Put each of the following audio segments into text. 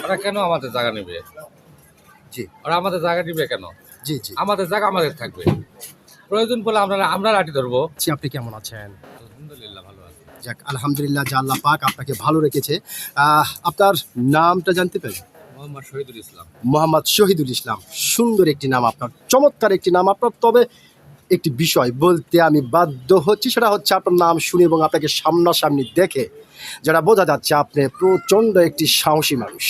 ওরা কেন আমাদের জায়গা নেবে? জি ওরা আমাদের জায়গা নিবে কেন? জি জি। আমাদের জায়গা আমাদের থাকবে। প্রয়োজন পড়লে আমরা লাঠি ধরবো। আপনি কেমন আছেন? আলহামদুলিল্লাহ ভালো আছি। যাক, আলহামদুলিল্লাহ যে আল্লাহ পাক আপনাকে ভালো রেখেছে। আপনার নামটা জানতে পারি? মোহাম্মদ শহীদুল ইসলাম। মোহাম্মদ শহীদুল ইসলাম। সুন্দর একটি নাম আপনার, চমৎকার একটি নাম আপনার। তবে একটি বিষয় বলতে আমি বাধ্য হচ্ছি, সেটা হচ্ছে আপনার নাম শুনে এবং আপনাকে সামনাসামনি দেখে যেটা বোঝা যাচ্ছে আপনি প্রচণ্ড একটি সাহসী মানুষ।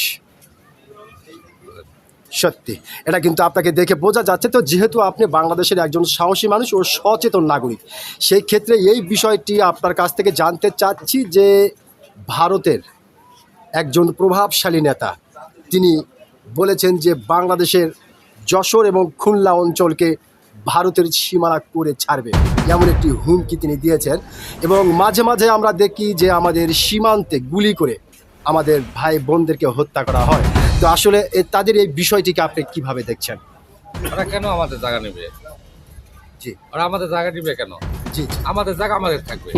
সত্যি এটা কিন্তু আপনাকে দেখে বোঝা যাচ্ছে। তো যেহেতু আপনি বাংলাদেশের একজন সাহসী মানুষ ও সচেতন নাগরিক, সেই ক্ষেত্রে এই বিষয়টি আপনার কাছ থেকে জানতে চাচ্ছি যে ভারতের একজন প্রভাবশালী নেতা তিনি বলেছেন যে বাংলাদেশের যশোর এবং খুলনা অঞ্চলকে ভারতের সীমানা করে ছাড়বে, এমন একটি হুমকি তিনি দিয়েছেন। এবং মাঝে মাঝে আমরা দেখি যে আমাদের সীমান্তে গুলি করে আমাদের ভাই বোনদেরকে হত্যা করা হয়। তো আসলে তাদের এই বিষয়টিকে আপনি কিভাবে দেখছেন? ওরা কেন আমাদের জায়গা নেবে? জি ওরা আমাদের জায়গা নিবে কেন? জি জি আমাদের জায়গা আমাদের থাকবে।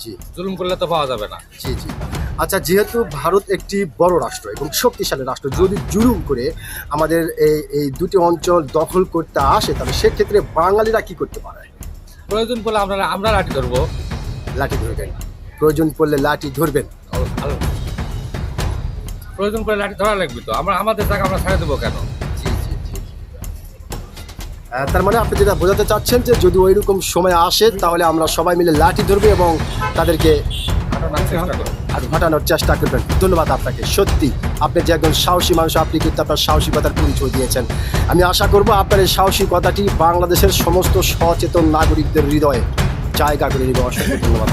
জি জুলুম করলে তো পাওয়া যাবে না। জি জি। আচ্ছা, যেহেতু ভারত একটি বড় রাষ্ট্র এবং শক্তিশালী রাষ্ট্র, যদি জুলুম করে আমাদের এই দুটি অঞ্চল দখল করতে আসে, তাহলে সেক্ষেত্রে বাঙালিরা কি করতে পারে? প্রয়োজন পড়লে আমরা লাঠি ধরবো। লাঠি ধরবেন, প্রয়োজন পড়লে লাঠি ধরবেন। প্রয়োজন পড়লে লাঠি ধরা লাগবে তো। আমাদের জায়গা আমরা ছেড়ে দেবো কেন? জি জি জি। তার মানে আপনি যেটা বোঝাতে চাচ্ছেন যে যদি ওইরকম সময় আসে তাহলে আমরা সবাই মিলে লাঠি ধরবো এবং তাদেরকে ঘটানোর চেষ্টা করবো। আর ঘটানোর চেষ্টা করবেন। ধন্যবাদ আপনাকে। সত্যি আপনি যে একজন সাহসী মানুষ, আপনি কিন্তু আপনার সাহসিকতার পরিচয় দিয়েছেন। আমি আশা করব আপনার এই সাহসিকতাটি বাংলাদেশের সমস্ত সচেতন নাগরিকদের হৃদয়ে জায়গা করে নেবে। অসংখ্য ধন্যবাদ।